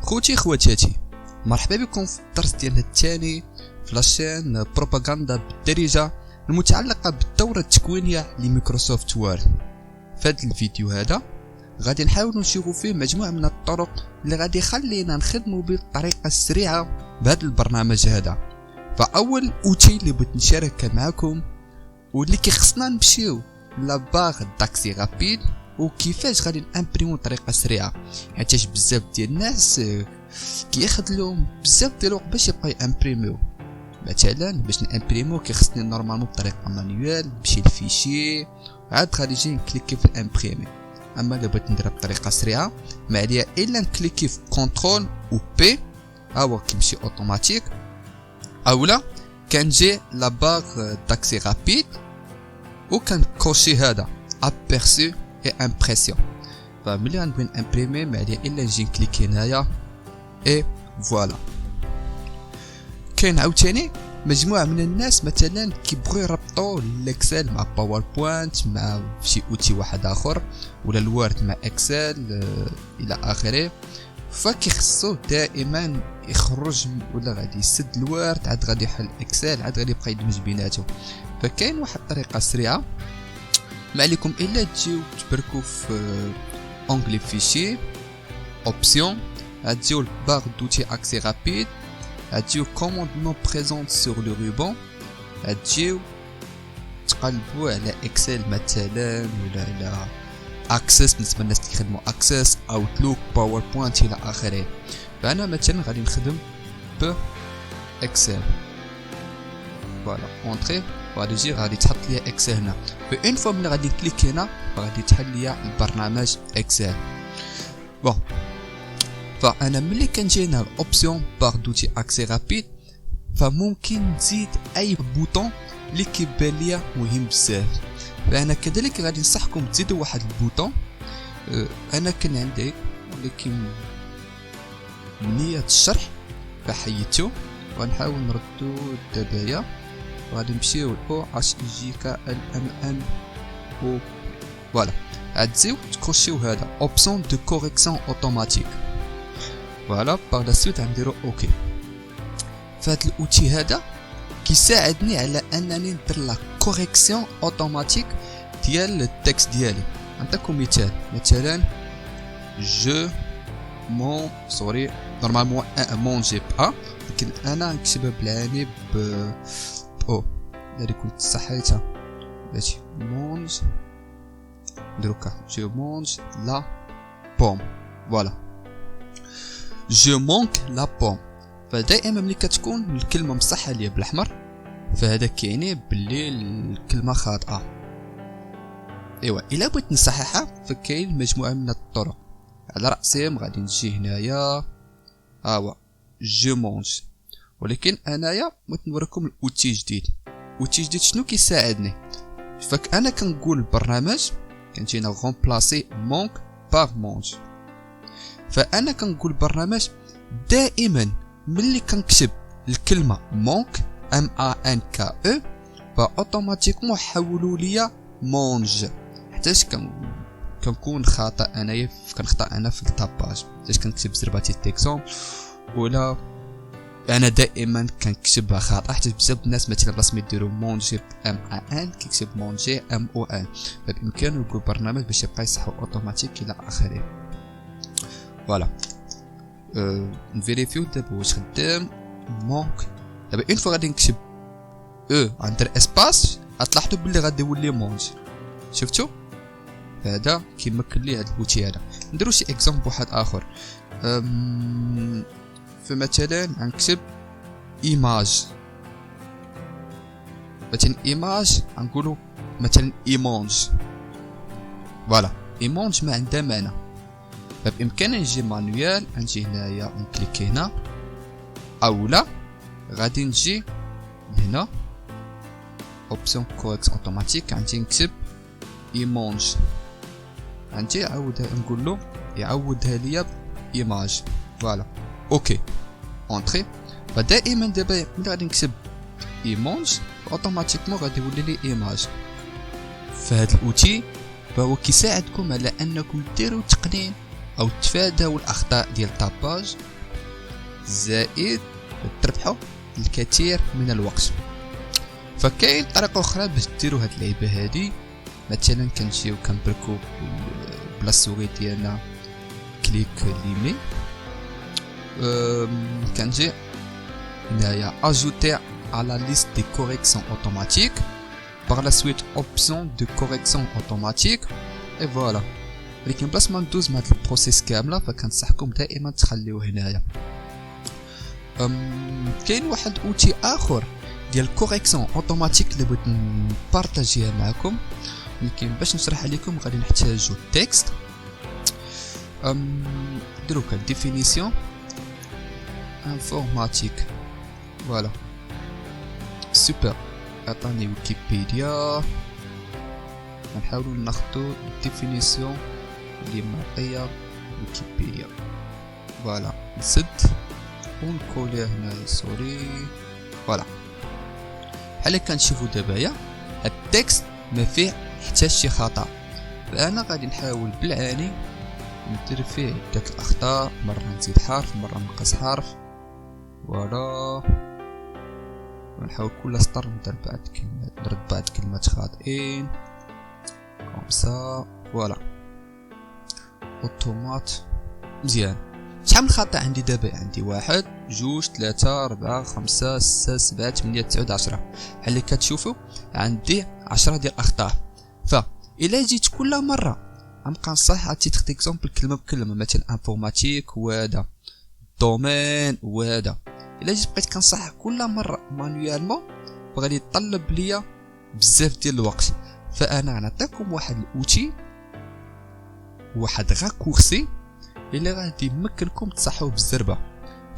خوتي خواتاتي، مرحبا بكم في الدرس ديالنا الثاني في لاشين بروباغندا بالدارجه المتعلقه بالدوره التكوينيه لمايكروسوفت وورد. في هذا الفيديو هذا غادي نحاول نشوفوا فيه مجموعه من الطرق اللي غادي يخلينا نخدموا بالطريقه السريعه بهذا البرنامج هذا. فاول اوتي اللي بغيت نشارك معكم واللي كيخصنا نمشيو لاباغ داكسي رابيد وكيفاش غادي نامبريمو بطريقه سريعه، حيت بزاف ديال الناس كياخذ لهم بزاف ديال الوقت باش يبقاو يامبريميو. مثلا باش نامبريمو كيخصني نورمالمون بطريقه مانيوال نمشي للفيشي عاد غادي نجي نكليكي في الامبريمي. اما الا بغيت نديرها بطريقه سريعه ما عليا الا نكليكي في كونترول و بي هو كيمشي اوتوماتيك، اولا كنجي لاباغ داكسي رابيد وكنكوشي هذا aperçu et impression. فملي غنبغي نامبريمي ما عليا الا نجي نكليكي هنايا اي فوالا. كاين عاوتاني مجموعه من الناس مثلا كيبغيو يربطوا الاكسل مع باوربوينت مع شي اوتي واحد اخر ولا الوورد مع اكسل الى اخره، فكيخصو دائما يخرج ولا غادي يسد الوورد عاد غادي يحل اكسل عاد غادي يبقى يدمج بيناتهم. فكاين واحد الطريقه سريعه ما عليكم الا تجيو تبركوا في اونغلي فيشي اوبسيون، غتجيو لباغ دوتي اكسي رابيد، غتجيو كوموندمون بريزونت سور لو روبون، غتجيو تقلبوا على اكسل مثلا ولا على اكسس بالنسبه للناس اللي كيخدموا اكسس اوتلوك باوربوينت الى اخره. فانا مثلا غادي نخدم ب اكسل فوالا اونطري وغادي يجي غادي تحط لي اكسل هنا. فاون فوا ملي غادي نكليك هنا غادي تحل لي البرنامج اكسل. بون فانا ملي كنجي هنا الاوبسيون باغ دوتي اكسي رابيد فممكن نزيد اي بوطون اللي كيبان ليا مهم بزاف. فانا كذلك غادي نصحكم تزيدوا واحد البوطون. انا كان عندي ولكن نية الشرح فحيدتو وغنحاول نردو دابايا وغادي نمشيو او اش اي جي كا ال ام ان او فوالا. غتجيو تكوشيو هذا اوبسيون دو كوريكسيون اوتوماتيك فوالا. باغ لا سويت غنديرو اوكي. فهاد الاوتي هذا كيساعدني على انني ندير لا كوريكسيون اوتوماتيك ديال التكست ديالي. نعطيكم مثلا جو مون سوري نورمالمون مونجي با، لكن انا نكتبها بالعاني ب او اللي كنت صحيتها بلاتي مونج دروكا جو مونج لا بوم فوالا. جو مونك لا بوم. فدائما ملي كتكون الكلمه مصحه ليا بالاحمر فهذا كيعني باللي الكلمه خاطئه. ايوا الا بغيت نصححها فكاين مجموعه من الطرق. على راسهم غادي نجي هنايا هو جو مونج، ولكن انايا بغيت نوريكم الاوتي جديد. اوتي جديد شنو كيساعدني؟ فك انا كنقول البرنامج كنجي هنا غومبلاسي مونك باغ مونج. فانا كنقول البرنامج دائما ملي كنكتب الكلمه مونك ام ا ان كا او فاوتوماتيكمون حولوا ليا مونج، حيتاش كنكون خاطئ انايا كنخطا انا في التاباج حيتاش كنكتب زرباتي تيكسون ولا انا دائما كنكتبها خاطئ حيت بزاف الناس مثلا رسمي يديروا مونجي ام ا ان كيكتب مونجي ام او ان. فبامكانه يقول برنامج باش يبقى يصحو اوتوماتيك الى اخره فوالا. نفيريفيو دابا واش خدام مونك. دابا اون فوا غادي نكتب او غندير اسباس غتلاحظوا بلي غادي يولي مونج. شفتوا هذا كيمكن لي هذا الاوتي هذا. نديرو شي اكزامبل واحد اخر. فمثلا غنكتب ايماج مثلا ايماج غنقولوا مثلا ايمونج فوالا. ايمونج ما عندها معنى. فبامكاننا نجي مانويال نجي هنايا ونكليكي هنا اولا غادي نجي هنا اوبسيون كوريكس اوتوماتيك غادي نكتب ايمونج غادي نعاودها نقول له يعاودها ليا بايماج فوالا اوكي اونطري. فدائما دابا ملي غادي نكتب ايمونج اوتوماتيكمون غادي يولي لي ايماج. فهاد الاوتي فهو كيساعدكم على انكم ديروا تقنين او تفادوا الاخطاء ديال الطاباج زائد تربحوا الكثير من الوقت. فكاين طريقه اخرى باش ديروا هاد اللعيبه هادي. مثلا كنجيو كنبركو بلا سوري ديالنا كليك ليمي، كنجي هنايا ajouter à la liste des corrections automatiques, par la suite option de correction automatique et voilà. ولكن بلاص ما ندوز مع هاد البروسيس كامله فكنصحكم دائما تخليوه هنايا. كاين واحد اوتي اخر ديال كوريكسيون اوتوماتيك اللي بغيت نبارطاجيها معكم، ولكن باش نشرح عليكم غادي نحتاجو التكست. دروك ديفينيسيون انفورماتيك فوالا سوبر. عطاني ويكيبيديا، نحاولوا ناخدو ديفينيسيون اللي معطيه ويكيبيديا فوالا. نسد ونكوليه هنايا سوري فوالا. بحال كنشوفوا دابايا التكست ما فيه حتى شي خطا، فانا غادي نحاول بالعاني ندير فيه داك الاخطاء، مره نزيد حرف مره نقص حرف فوالا. ونحاول كل سطر ندير بعض كلمات خاطئين كومسا فوالا. اوتومات مزيان. شحال من خطأ عندي دابا؟ عندي 1 2 3 4 5 6 7 8 9 10. بحال اللي كتشوفوا عندي 10 ديال الاخطاء. فإلا جيت كل مره غنبقى نصحح تيتر ديكزومبل كلمه بكلمه، مثلا انفورماتيك وهذا دومين وهذا. الا جيت بقيت كنصحح كل مره مانويالمون فغادي يطلب ليا بزاف ديال الوقت. فانا غنعطيكم واحد الاوتي، واحد راكورسي اللي غادي يمكنكم تصححوه بالزربه.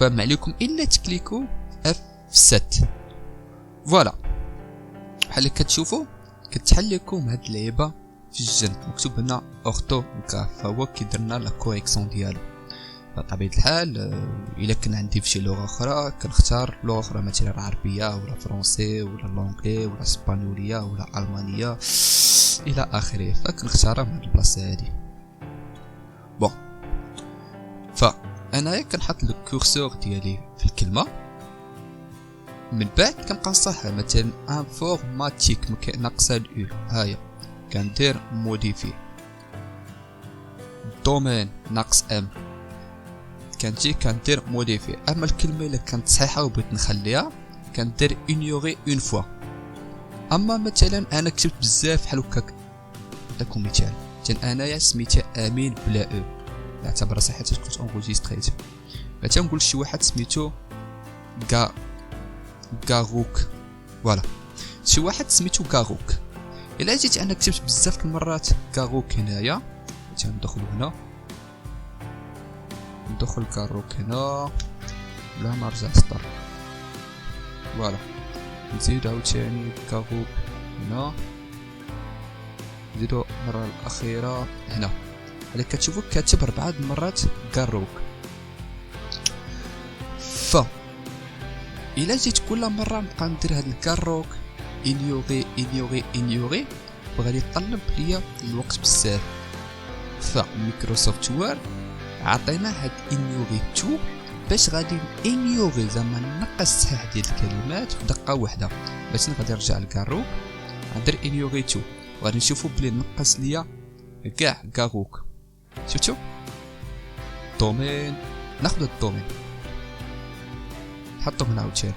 فما عليكم الا تكليكو F7 فوالا. بحال اللي كتشوفوا كتحل لكم هاد اللعيبه في الجنب مكتوب هنا اورتوغراف، فهو كيدير لنا لا كوريكسيون ديالو. بطبيعه الحال الا كان عندي في شي لغه اخرى كنختار لغه اخرى، مثلا العربيه ولا فرونسي ولا لونغلي ولا اسبانيوليه ولا المانيه الى اخره، فكنختارها من البلاصه هادي. بون فانا كنحط الكورسور ديالي في الكلمه، من بعد كنبقى نصحح مثلا انفورماتيك ناقصه الاو، هاهي كندير موديفي. دومين ناقص ام كنجي كندير موديفي. اما الكلمه الا كانت صحيحه وبغيت نخليها كندير انيوري اون فوا. اما مثلا انا كتبت بزاف بحال هكاك، نعطيكم مثال. انايا سميتها امين بلا او، نعتبر صحيح حيت كنت اونغوجيستريت. مثلا نقول شي واحد سميتو غاروك فوالا، شي واحد سميتو غاروك. الا جيت انا كتبت بزاف المرات غاروك هنايا، مثلا ندخل هنا ندخل غاروك هنا بلا ما نرجع سطر فوالا. نزيد عاوتاني غاروك هنا، نزيدو المره الاخيره هنا. هذا كتشوفوا كاتب 4 مرات غاروك. الا جيت كل مره نبقى ندير هاد الكاروك انيوري وغادي يطلب ليا الوقت بزاف. فمايكروسوفت وورد عطينا هاد انيوري تو باش غادي انيوري زعما نقص الصحيح ديال الكلمات في دقه واحده. باش غادي نرجع للكاروك ندير انيوري تو وغادي نشوفوا بلي نقص ليا كاع كاروك. شفتوا دومين، ناخذ الدومين نحطهم هنا عاوتاني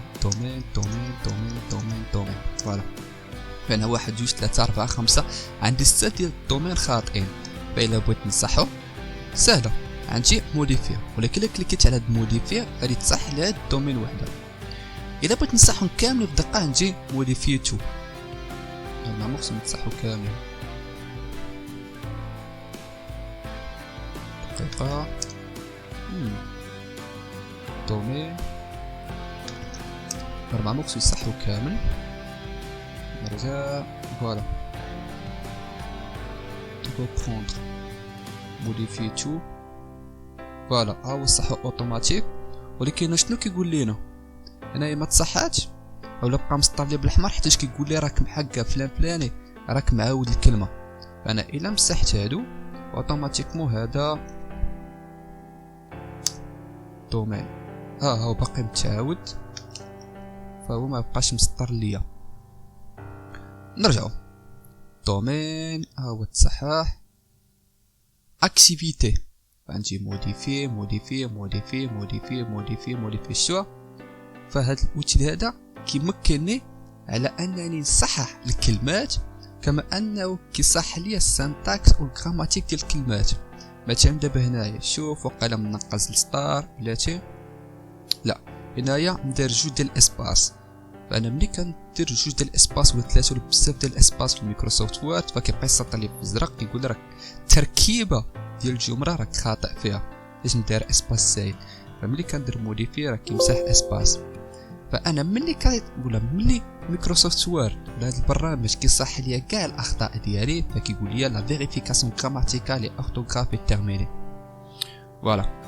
دومين فوالا. فهنا 1 2 3 4 5 عندي 6 ديال الدومين خاطئين. فإلا بغيت نصحو سهله، عندي موديفي، ولكن الا كليكيت على هاد موديفي غادي تصح لهاد الدومين وحده. الا بغيت نصحهم كاملين في دقه عندي موديفي تو، ما مخصم نصحو كاملين دقيقه. دومين نورمالمون خصو يصحو كامل. نرجع فوالا reprendre modifier tout فوالا. هاو صحو اوتوماتيك. ولكن شنو كيقول لينا هنايا؟ ما تصحاتش اولا بقى مسطر لي بالاحمر حيت كيقول لي راك محقق فلان فلاني، راك معاود الكلمه. فانا الا مسحت هادو اوتوماتيكمون هذا دومين هو باقي متعاود، فهو ما بقاش مسطر ليا. نرجعو دومين، هو تصحح اكتيفيتي، غنجي موديفي موديفي موديفي موديفي موديفي موديفي شو. فهاد الاوتيل هذا كيمكنني على انني نصحح الكلمات، كما انه كيصحح لي السنتاكس والغراماتيك ديال الكلمات. مثلا دابا هنايا شوف، وقيلا منقص الستار بلاتي، لا هنايا ندير جوج ديال الاسباس. فانا ملي كندير جوج ديال الاسباس ولا ثلاثه ولا بزاف ديال الاسباس في الميكروسوفت وورد، فكيبقى يسطر لي بالازرق كيقول راك التركيبه ديال الجمله راك خاطئ فيها، باش ندير اسباس زايد. فملي كندير موديفي راه كيمسح اسباس. فانا ملي مايكروسوفت وورد ولا هذا البرنامج كيصحح ليا كاع الاخطاء ديالي، فكيقول لي لا فيريفيكاسيون غراماتيكال اي اورثوغرافي تيرميني. فوالا.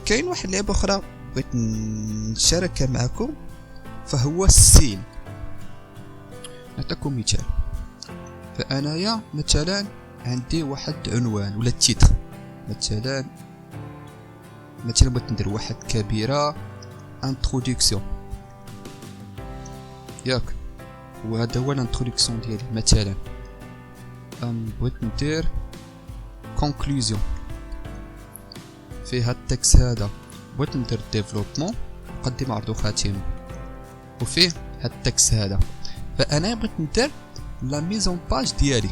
كاين واحد لعبه اخرى بغيت نشاركها معكم، فهو السيل. نعطيكم مثال. فانايا مثلا عندي واحد عنوان ولا تيتر، مثلا بغيت ندير واحد كبيره انتروداكسيون ياك، وهذا هو الانتروداكسيون ديالي. مثلا بغيت ندير كونكلوزيون فيها التكست هذا، بغيت ندير ديفلوبمون مقدمه عرض وخاتمه وفيه هاد التكست هذا. فانا بغيت ندير لا ميزون باج ديالي،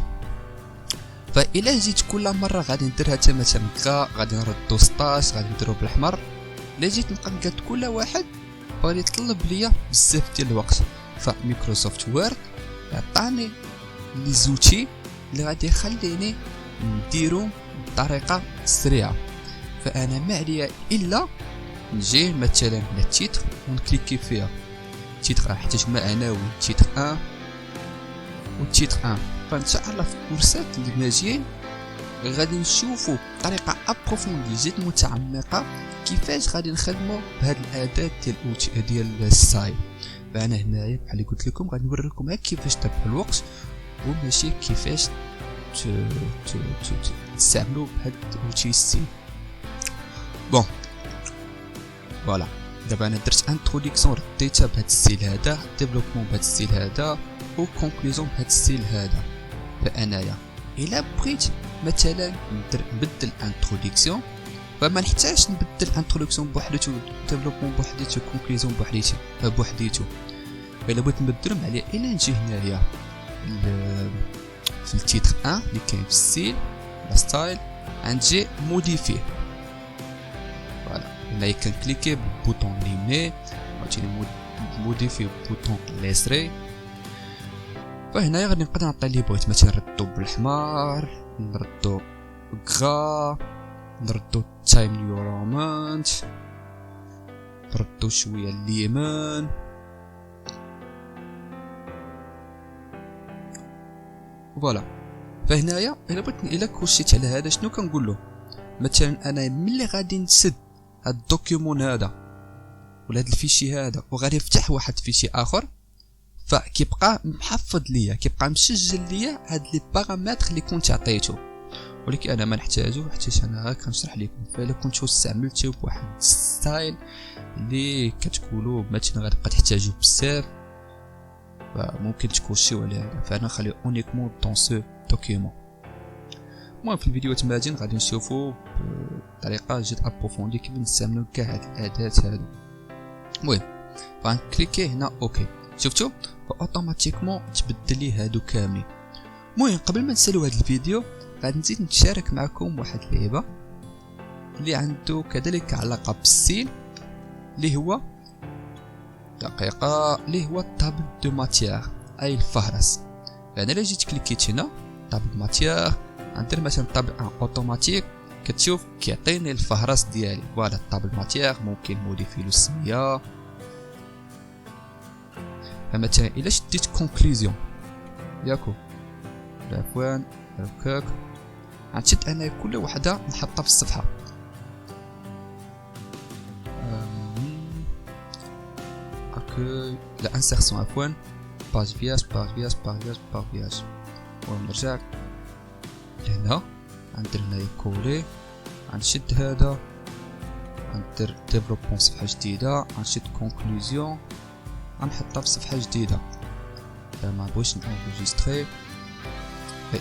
فإلا جيت كل مره غادي نديرها حتى مثلا غادي نردو 16 غادي نديرو بالاحمر، الا جيت نقاد كل واحد غادي يطلب ليا بزاف ديال الوقت. فمايكروسوفت وورد عطاني لي زوتي اللي غادي يخليني نديرو بطريقه سريعه. فانا ما عليا الا نجي مثلا للتيتر ونكليكي فيها. التيتر حيت هما عناوين تيتر 1 والتيتر 1. فان شاء الله في الكورسات اللي جايين غادي نشوفوا بطريقه ابروفوندي جد متعمقه كيفاش غادي نخدموا بهاد الاداه ديال الستايل. فانا هنايا بحال اللي قلت لكم غادي نوريكم كيفاش تربحوا الوقت، وماشي كيفاش تستعملوا بهاد الاوتي ستيل. بون فوالا. دابا انا درت انتروداكسيون رديتها بهاد الستيل هذا، ديفلوبمون بهاد الستيل هذا، وكونكلوزيون بهاد الستيل هذا. فانايا الا بغيت مثلا نبدل انتروداكسيون، فما نحتاجش نبدل انتروداكسيون بوحديتو، ديفلوبمون بوحديتو، كونكلوزيون بوحديتو. الا بغيت نبدلهم عليه، الا نجي هنايا في التيتر 1 اللي كاين في الستيل لا ستايل، غنجي موديفي. فوالا هنايا كنكليكي بالبوطون اليمني وغتجيني موديفي بالبوطون اليسري. فهنايا غادي نقدر نعطي اللي بغيت، مثلا نردو بالاحمر، نردو غرا، نردو تايم نيو رومانت، نردو شويه اليمين. فوالا. فهنايا الا كلشيت على هذا شنو كنقول له؟ مثلا انا ملي غادي نسد هاد الدوكيومون هذا ولا هاد الفيشي هذا وغادي نفتح واحد فيشي اخر، فكيبقى محفظ ليا، كيبقى مسجل ليا هاد لي بارامتر اللي كنت عطيته، ولكن انا ما نحتاجو حيت انا كنشرح لكم. فالا كنتو استعملتو بواحد ستايل اللي كتقولوا مثلا غتبقى تحتاجو بزاف، فممكن تكوشيو على هذا. فانا خلي اونيكمون دون سو دوكيومون. المهم في الفيديوهات الماجين غادي نشوفوا بطريقه جد ابروفوندي كيف نستعملوا كاع هاد الاداه هادو. المهم غنكليكي هنا اوكي، شفتوا اوتوماتيكمون تبدل لي هادو كاملين. المهم قبل ما نسالو هاد الفيديو غادي نزيد نشارك معكم واحد اللعبه اللي عنده كذلك علاقه بالسيل، اللي هو دقيقه، اللي هو طابل دو ماتيير اي الفهرس. يعني الا جيت كليكيت هنا طابل ماتيير، غندير مثلا طابل اوتوماتيك، كتشوف كيعطيني الفهرس ديالي. فوالا الطابل ماتيير ممكن موديفيلو السميه. فمثلا الا شديت كونكلوزيون ياكو العفوان هكاك، غنشد انا كل وحده نحطها في الصفحه. لا انسيرسيون عفوا باج فياج باج فياج باج فياج باج فياج، ونرجع لهنا غندير هنايا كولي، غنشد هذا غندير ديفلوبمون صفحة جديدة، غنشد كونكلوزيون غنحطها في صفحة جديدة. ما بغيتش نانجستري.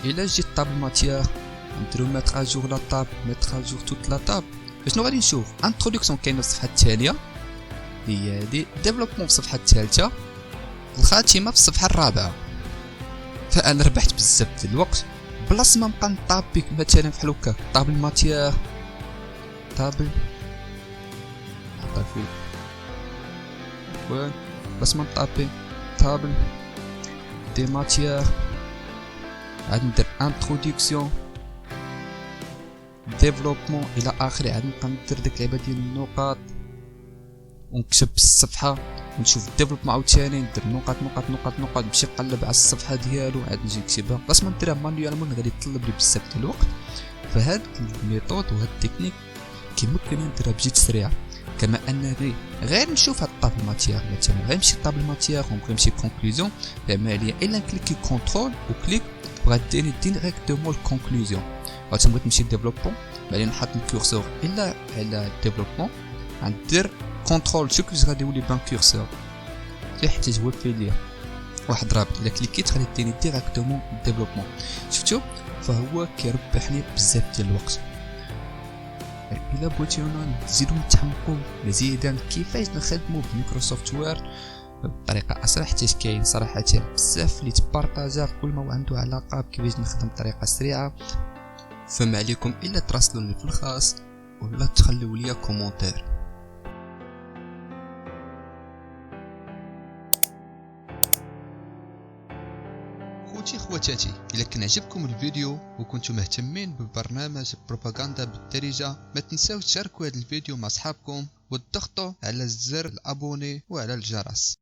إلا جيت طاب ماتيير نديرو ميتر اجور لا طاب، ميتر اجور توت لا طاب. شنو غادي نشوف؟ انتروداكسيون كاينه في الصفحة الثانية هي هادي، ديفلوبمون في الصفحة الثالثة، الخاتمة في الصفحة الرابعة. فأنا ربحت بزاف ديال الوقت بلاص ما نبقى نطابي مثلا بحال هكا طابل ماتيير طابل طافي وين بس ما نطابي طابل دي ماتيير، عاد ندير انتروداكسيون ديفلوبمون الى اخره. عاد نبقى ندير ديك اللعبه ديال النقاط ونكتب الصفحه ونشوف الديفلوبمون عاوتاني، ندير نقاط نقاط نقاط نقاط، نمشي نقلب على الصفحه ديالو عاد نجي نكتبها. بلاص ما نديرها مانيوالمون غادي يطلب لي بزاف ديال الوقت. فهاد الميثود وهاد التكنيك كيمكن نديرها بجد سريعه، كما انني غير نشوف هاد الطابل ماتيير مثلا غير نمشي طابل ماتيير ونبغي نمشي كونكلوزيون، زعما عليا الا نكليكي كونترول وكليك غاديني ديريكتومون الكونكلوزيون. عاوتاني بغيت نمشي ديفلوبمون بعدين نحط الكورسور الا على الديفلوبمون غندير كونترول، شوف كيفاش غادي يولي بان كورسور حتى توفي ليا واحد رابط. الا كليكيت غادي ديني ديريكتومون ديفلوبمون. شفتو؟ فهو كيربحني بزاف ديال الوقت. الا بغيتونا نزيدو نتعمقو مزيدا كيفاش نخدمو بمايكروسوفت وورد بطريقه اسرع، حيت كاين صراحه بزاف اللي تبارطاجا كل ما عنده علاقه بكيفاش نخدم بطريقه سريعه. فما عليكم الا تراسلوني في الخاص ولا تخليو ليا كومونتير. خوتي خواتاتي، الا كان عجبكم الفيديو وكنتم مهتمين ببرنامج بروباغندا بالدارجه، ما تنساوش تشاركوا هذا الفيديو مع اصحابكم وتضغطوا على زر الابوني وعلى الجرس.